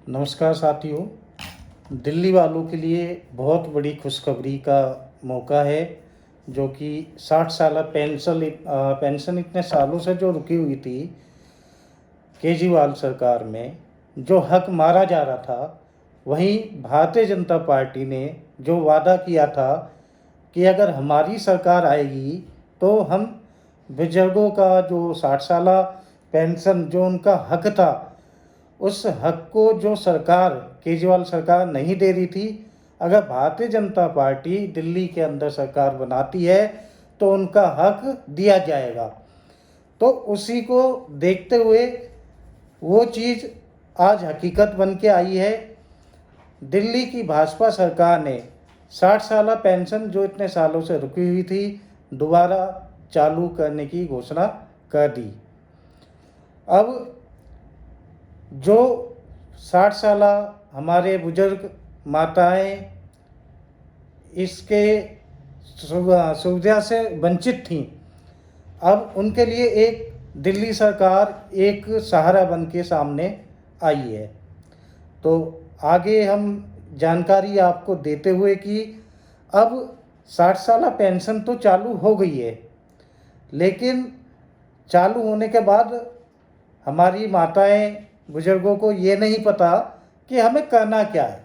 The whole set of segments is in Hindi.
नमस्कार साथियों। दिल्ली वालों के लिए बहुत बड़ी खुशखबरी का मौका है, जो कि 60 साल पेंशन इतने सालों से जो रुकी हुई थी केजरीवाल सरकार में, जो हक मारा जा रहा था। वहीं भारतीय जनता पार्टी ने जो वादा किया था कि अगर हमारी सरकार आएगी तो हम बुजुर्गों का जो 60 साल पेंशन जो उनका हक था, उस हक को जो सरकार केजरीवाल सरकार नहीं दे रही थी, अगर भारतीय जनता पार्टी दिल्ली के अंदर सरकार बनाती है तो उनका हक दिया जाएगा। तो उसी को देखते हुए वो चीज़ आज हकीकत बन के आई है। दिल्ली की भाजपा सरकार ने 60 साल पेंशन जो इतने सालों से रुकी हुई थी, दोबारा चालू करने की घोषणा कर दी। अब जो 60 साल हमारे बुजुर्ग माताएं इसके सुविधा से वंचित थीं, अब उनके लिए एक दिल्ली सरकार एक सहारा बन के सामने आई है। तो आगे हम जानकारी आपको देते हुए कि अब 60 साल पेंशन तो चालू हो गई है, लेकिन चालू होने के बाद हमारी माताएं बुजुर्गों को ये नहीं पता कि हमें करना क्या है,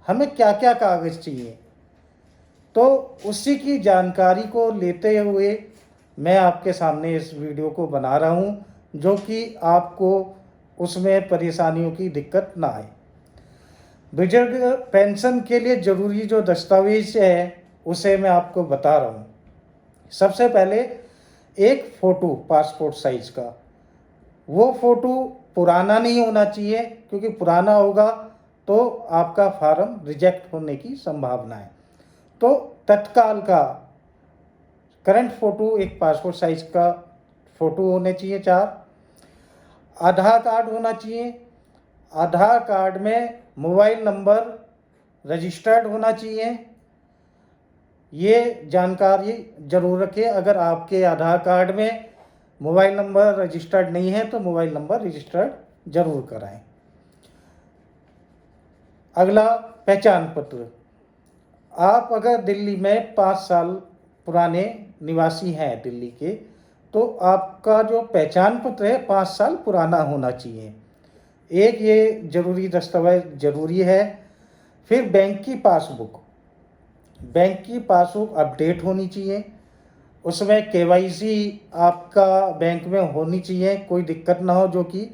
हमें क्या क्या कागज़ चाहिए। तो उसी की जानकारी को लेते हुए मैं आपके सामने इस वीडियो को बना रहा हूँ, जो कि आपको उसमें परेशानियों की दिक्कत ना आए। बुजुर्ग पेंशन के लिए ज़रूरी जो दस्तावेज है उसे मैं आपको बता रहा हूँ। सबसे पहले एक फ़ोटो पासपोर्ट साइज़ का, वो फ़ोटो पुराना नहीं होना चाहिए, क्योंकि पुराना होगा तो आपका फार्म रिजेक्ट होने की संभावना है। तो तत्काल का करंट फ़ोटो एक पासपोर्ट साइज़ का फ़ोटो होने चाहिए। 4 आधार कार्ड होना चाहिए। आधार कार्ड में मोबाइल नंबर रजिस्टर्ड होना चाहिए। ये जानकारी ज़रूर रखें। अगर आपके आधार कार्ड में मोबाइल नंबर रजिस्टर्ड नहीं है तो मोबाइल नंबर रजिस्टर्ड ज़रूर कराएं। अगला, पहचान पत्र। आप अगर दिल्ली में 5 साल पुराने निवासी हैं दिल्ली के, तो आपका जो पहचान पत्र है 5 साल पुराना होना चाहिए। एक ये ज़रूरी दस्तावेज ज़रूरी है। फिर बैंक की पासबुक अपडेट होनी चाहिए। उसमें केवाईसी आपका बैंक में होनी चाहिए, कोई दिक्कत ना हो जो कि।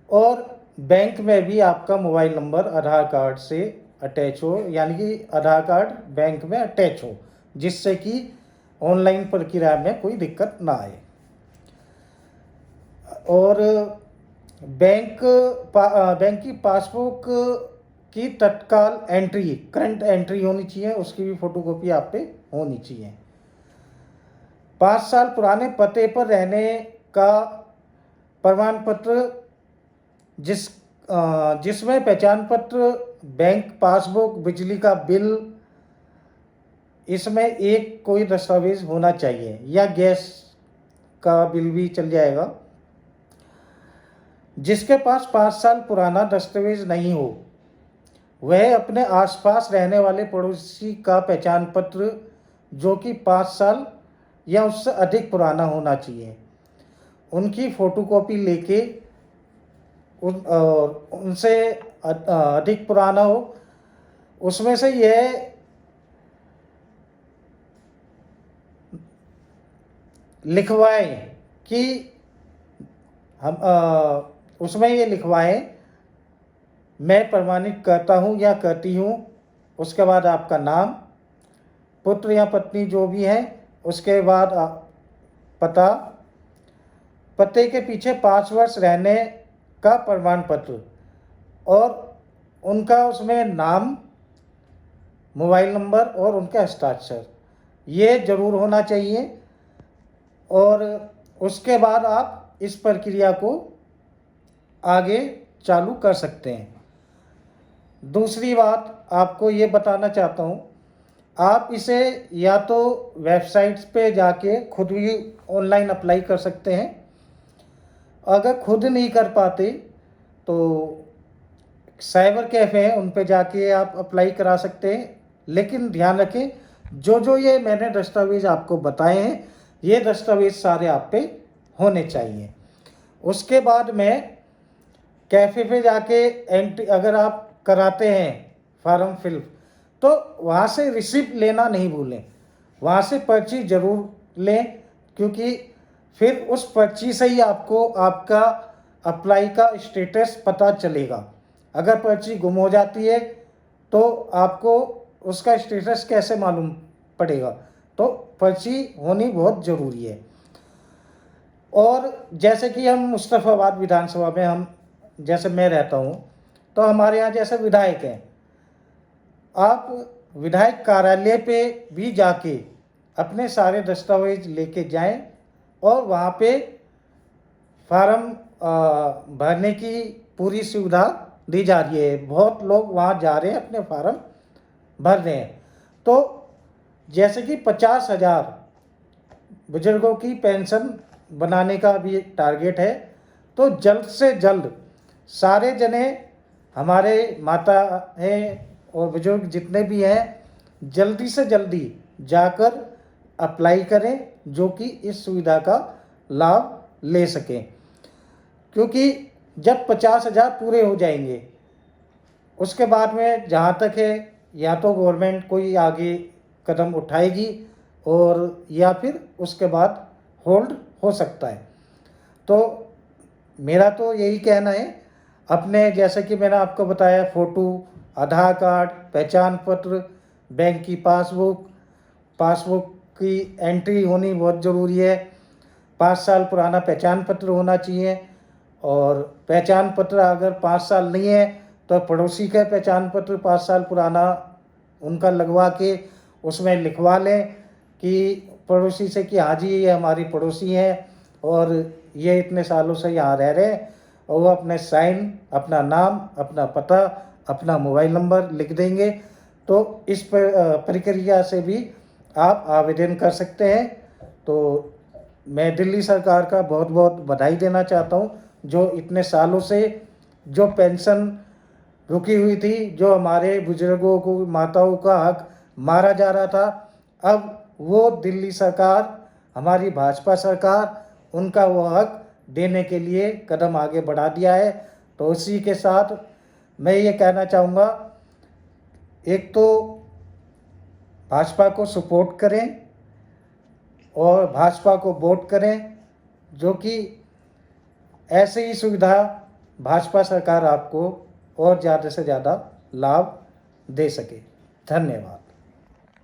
और बैंक में भी आपका मोबाइल नंबर आधार कार्ड से अटैच हो, यानी कि आधार कार्ड बैंक में अटैच हो, जिससे कि ऑनलाइन प्रक्रिया में कोई दिक्कत ना आए। और बैंक की पासबुक की तत्काल एंट्री, करंट एंट्री होनी चाहिए, उसकी भी फोटोकॉपी आप पे होनी चाहिए। 5 साल पुराने पते पर रहने का प्रमाण पत्र, जिसमें पहचान पत्र, बैंक पासबुक, बिजली का बिल, इसमें एक कोई दस्तावेज होना चाहिए, या गैस का बिल भी चल जाएगा। जिसके पास 5 साल पुराना दस्तावेज नहीं हो, वह अपने आसपास रहने वाले पड़ोसी का पहचान पत्र जो कि 5 साल या उससे अधिक पुराना होना चाहिए, उनकी फ़ोटोकॉपी लेके उनसे अधिक पुराना हो, उसमें से यह लिखवाएं कि हम उसमें ये लिखवाएं, मैं प्रमाणित करता हूँ या करती हूँ। उसके बाद आपका नाम, पुत्र या पत्नी जो भी है, उसके बाद पता, पते के पीछे 5 वर्ष रहने का प्रमाण पत्र, और उनका उसमें नाम, मोबाइल नंबर और उनका हस्ताक्षर, ये ज़रूर होना चाहिए। और उसके बाद आप इस प्रक्रिया को आगे चालू कर सकते हैं। दूसरी बात आपको ये बताना चाहता हूँ, आप इसे या तो वेबसाइट्स पे जाके खुद भी ऑनलाइन अप्लाई कर सकते हैं। अगर खुद नहीं कर पाते तो साइबर कैफ़े हैं उन पे जाके आप अप्लाई करा सकते हैं। लेकिन ध्यान रखें, जो जो ये मैंने दस्तावेज़ आपको बताए हैं, ये दस्तावेज़ सारे आप पे होने चाहिए। उसके बाद में कैफ़े पे जाके एंट्री अगर आप कराते हैं फॉर्म फिल, तो वहाँ से रिसिप्ट लेना नहीं भूलें, वहाँ से पर्ची ज़रूर लें, क्योंकि फिर उस पर्ची से ही आपको आपका अप्लाई का स्टेटस पता चलेगा। अगर पर्ची गुम हो जाती है तो आपको उसका स्टेटस कैसे मालूम पड़ेगा? तो पर्ची होनी बहुत ज़रूरी है। और जैसे कि हम मुस्तफ़ाबाद विधानसभा में हम जैसे मैं रहता हूँ, तो हमारे यहाँ जैसे विधायक हैं, आप विधायक कार्यालय पे भी जाके अपने सारे दस्तावेज लेके जाएं और वहाँ पे फार्म भरने की पूरी सुविधा दी जा रही है। बहुत लोग वहाँ जा रहे हैं, अपने फार्म भर रहे हैं। तो जैसे कि 50,000 बुजुर्गों की पेंशन बनाने का भी टारगेट है, तो जल्द से जल्द सारे जने हमारे माता हैं और बुजुर्ग जितने भी हैं, जल्दी से जल्दी जाकर अप्लाई करें, जो कि इस सुविधा का लाभ ले सकें। क्योंकि जब 50,000 पूरे हो जाएंगे, उसके बाद में जहाँ तक है, या तो गवर्नमेंट कोई आगे कदम उठाएगी और या फिर उसके बाद होल्ड हो सकता है। तो मेरा तो यही कहना है, अपने जैसे कि मैंने आपको बताया, फ़ोटो, आधार कार्ड, पहचान पत्र, बैंक की पासबुक की एंट्री होनी बहुत ज़रूरी है। 5 साल पुराना पहचान पत्र होना चाहिए, और पहचान पत्र अगर 5 साल नहीं है तो पड़ोसी का पहचान पत्र 5 साल पुराना उनका लगवा के उसमें लिखवा लें कि पड़ोसी से कि हाँ जी ये हमारी पड़ोसी हैं और ये इतने सालों से यहाँ रह रहे हैं, और वो अपने साइन, अपना नाम, अपना पता, अपना मोबाइल नंबर लिख देंगे। तो इस प्रक्रिया से भी आप आवेदन कर सकते हैं। तो मैं दिल्ली सरकार का बहुत बहुत बधाई देना चाहता हूँ, जो इतने सालों से जो पेंशन रुकी हुई थी, जो हमारे बुजुर्गों को, माताओं का हक मारा जा रहा था, अब वो दिल्ली सरकार, हमारी भाजपा सरकार, उनका वो हक देने के लिए कदम आगे बढ़ा दिया है। तो उसी के साथ मैं ये कहना चाहूँगा, एक तो भाजपा को सपोर्ट करें और भाजपा को वोट करें, जो कि ऐसे ही सुविधा भाजपा सरकार आपको और ज़्यादा से ज़्यादा लाभ दे सके। धन्यवाद।